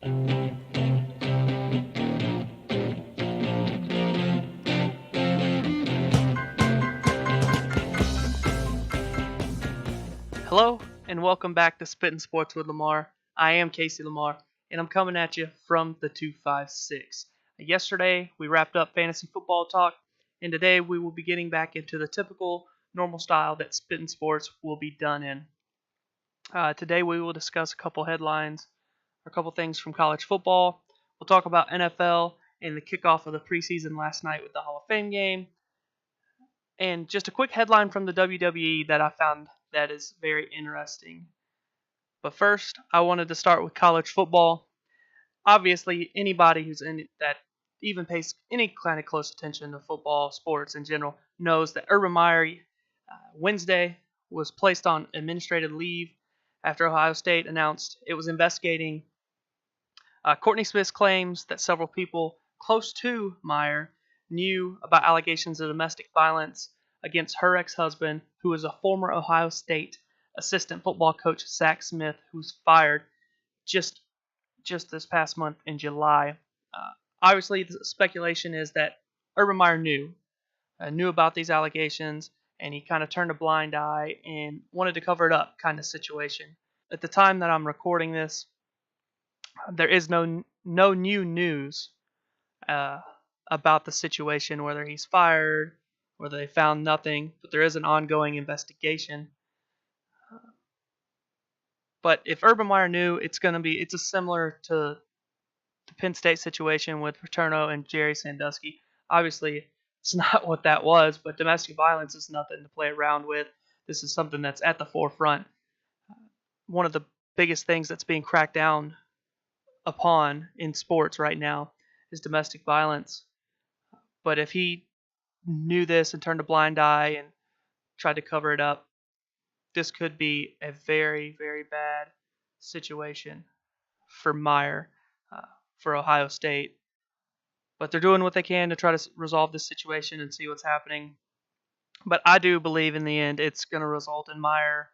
Hello, and welcome back to Spittin Sports with Lamar. I am Casey Lamar, and I'm coming at you from the 256. Yesterday, we wrapped up fantasy football talk, and today we will be getting back into the typical normal style that Spittin Sports will be done in. Today, we will discuss a couple headlines, a couple things from college football. We'll talk about NFL and the kickoff of the preseason last night with the Hall of Fame game, and just a quick headline from the WWE that I found that is very interesting. But first, I wanted to start with college football. Obviously, anybody who's in it that even pays any kind of close attention to football, sports in general, knows that Urban Meyer Wednesday was placed on administrative leave after Ohio State announced it was investigating Courtney Smith's claims that several people close to Meyer knew about allegations of domestic violence against her ex-husband, who was a former Ohio State assistant football coach, Zach Smith, who was fired just this past month in July. Obviously, the speculation is that Urban Meyer knew about these allegations, and he kind of turned a blind eye and wanted to cover it up kind of situation. At the time that I'm recording this, there is no new news about the situation, whether he's fired, whether they found nothing, but there is an ongoing investigation. But if Urban Meyer knew, it's a similar to the Penn State situation with Paterno and Jerry Sandusky. Obviously, it's not what that was, but domestic violence is nothing to play around with. This is something that's at the forefront. One of the biggest things that's being cracked down upon in sports right now is domestic violence. But if he knew this and turned a blind eye and tried to cover it up, this could be a very, very bad situation for Meyer, for Ohio State. But they're doing what they can to try to resolve this situation and see what's happening. But I do believe in the end it's going to result in Meyer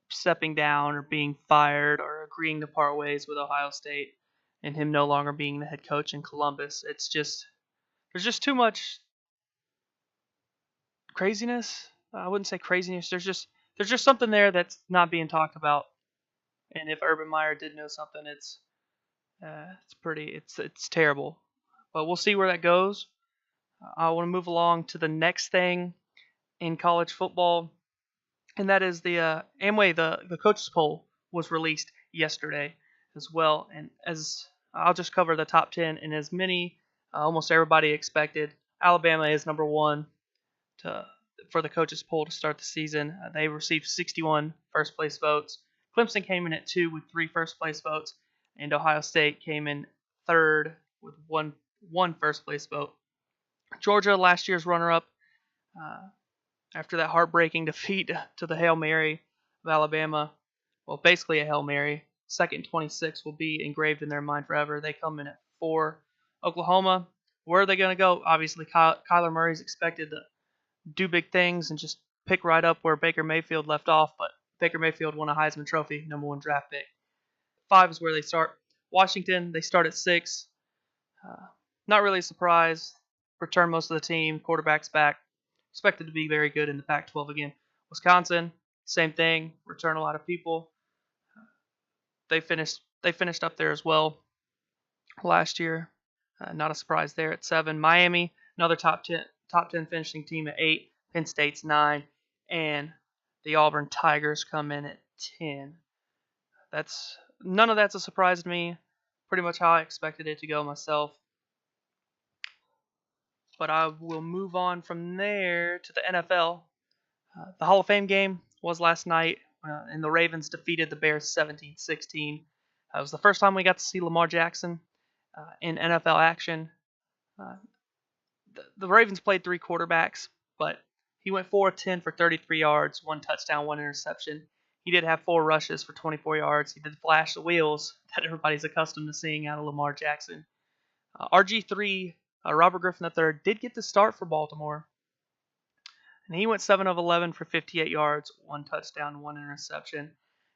stepping down or being fired or agreeing to part ways with Ohio State and him no longer being the head coach in Columbus. There's just too much craziness. I wouldn't say craziness. There's just something there that's not being talked about. And if Urban Meyer did know something, it's terrible. But we'll see where that goes. I want to move along to the next thing in college football, and that is the Amway. The coaches poll was released yesterday as well, and as I'll just cover the top 10, and as many, almost everybody expected, Alabama is number one for the coaches poll to start the season. They received 61 first place votes. Clemson came in at 2 with 3 first place votes, and Ohio State came in third with one first place vote. Georgia, last year's runner-up, after that heartbreaking defeat to the Hail Mary of Alabama, well, basically a Hail Mary, second 26 will be engraved in their mind forever. They come in at 4. Oklahoma, where are they going to go? Obviously, Kyler Murray's expected to do big things and just pick right up where Baker Mayfield left off, but Baker Mayfield won a Heisman Trophy, number 1 draft pick. 5 is where they start. Washington, they start at 6. Not really a surprise. Return most of the team. Quarterback's back. Expected to be very good in the Pac-12 again. Wisconsin, same thing. Return a lot of people. They finished up there as well last year. Not a surprise there at 7. Miami, another top 10 finishing team at 8. Penn State's 9. And the Auburn Tigers come in at 10. None of that's a surprise to me. Pretty much how I expected it to go myself. But I will move on from there to the NFL. The Hall of Fame game was last night, and the Ravens defeated the Bears 17-16. It was the first time we got to see Lamar Jackson in NFL action. The Ravens played 3 quarterbacks, but he went 4 of 10 for 33 yards, 1 touchdown, 1 interception. He did have 4 rushes for 24 yards. He did flash the wheels that everybody's accustomed to seeing out of Lamar Jackson. RG3, Robert Griffin III, did get the start for Baltimore. And he went 7 of 11 for 58 yards, 1 touchdown, 1 interception.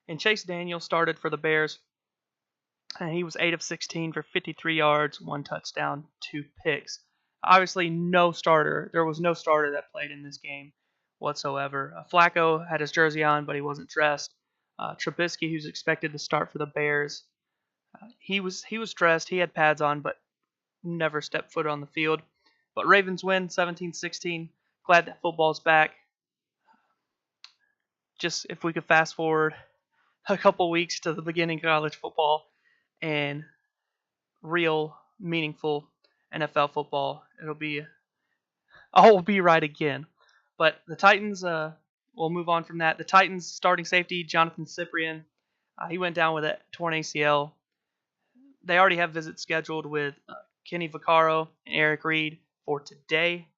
And Chase Daniel started for the Bears And he was 8 of 16 for 53 yards, 1 touchdown, 2 picks. Obviously, there was no starter that played in this game whatsoever. Flacco had his jersey on, but he wasn't dressed. Trubisky, who's expected to start for the Bears, he was dressed. He had pads on, but never stepped foot on the field. But Ravens win 17-16. Glad that football's back. Just if we could fast forward a couple weeks to the beginning of college football and real meaningful NFL football, all will be right again. But the Titans, we'll move on from that. The Titans starting safety Jonathan Cyprien, he went down with a torn ACL. They already have visits scheduled with Kenny Vaccaro and Eric Reed for today,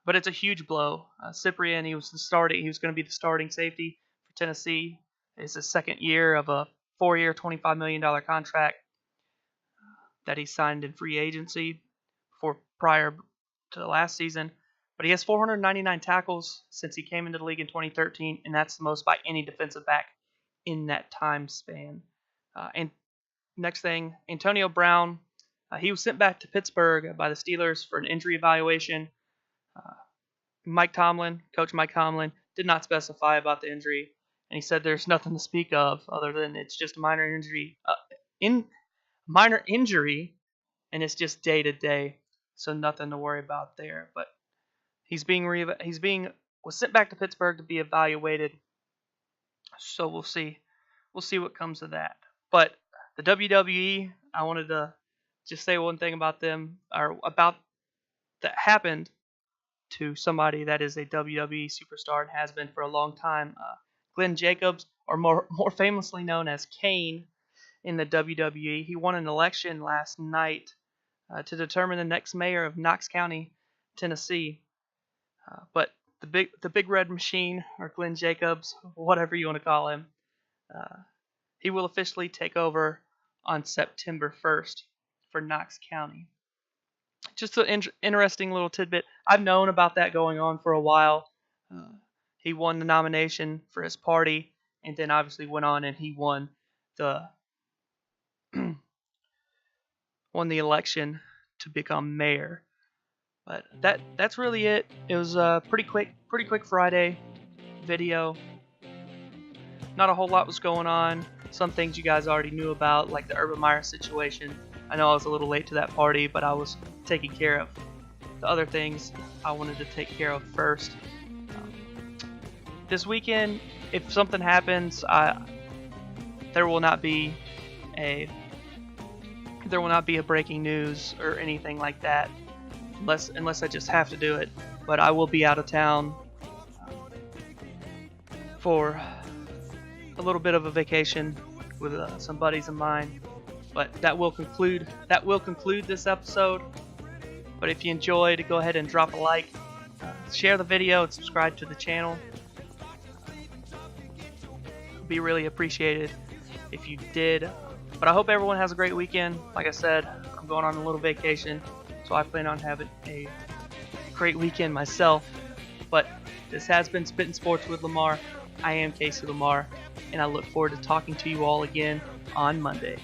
but it's a huge blow. Cyprien, he was going to be the starting safety for Tennessee. It's his second year of a 4-year, $25 million contract that he signed in free agency prior to the last season. But he has 499 tackles since he came into the league in 2013, and that's the most by any defensive back in that time span. And next thing, Antonio Brown, he was sent back to Pittsburgh by the Steelers for an injury evaluation. Coach Mike Tomlin, did not specify about the injury, and he said there's nothing to speak of other than it's just a minor injury, and it's just day to day, so nothing to worry about there. But was sent back to Pittsburgh to be evaluated, so we'll see what comes of that. But the WWE, I wanted to just say one thing about them, or about that happened to somebody that is a WWE superstar and has been for a long time. Glenn Jacobs, or more famously known as Kane in the WWE, he won an election last night to determine the next mayor of Knox County, Tennessee. But the big red machine, or Glenn Jacobs, whatever you want to call him, he will officially take over on September 1st for Knox County. Just an interesting little tidbit. I've known about that going on for a while. He won the nomination for his party, and then obviously went on and he won the election to become mayor. But that's really it. It was a pretty quick Friday video. Not a whole lot was going on. Some things you guys already knew about, like the Urban Meyer situation. I know I was a little late to that party, but I was taking care of the other things I wanted to take care of first. This weekend, if something happens, there will not be a breaking news or anything like that, unless I just have to do it. But I will be out of town for a little bit of a vacation with some buddies of mine. But that will conclude this episode. But if you enjoyed, go ahead and drop a like, share the video, and subscribe to the channel. It would be really appreciated if you did. But I hope everyone has a great weekend. Like I said, I'm going on a little vacation, so I plan on having a great weekend myself. But this has been Spittin' Sports with Lamar. I am Casey Lamar, and I look forward to talking to you all again on Monday.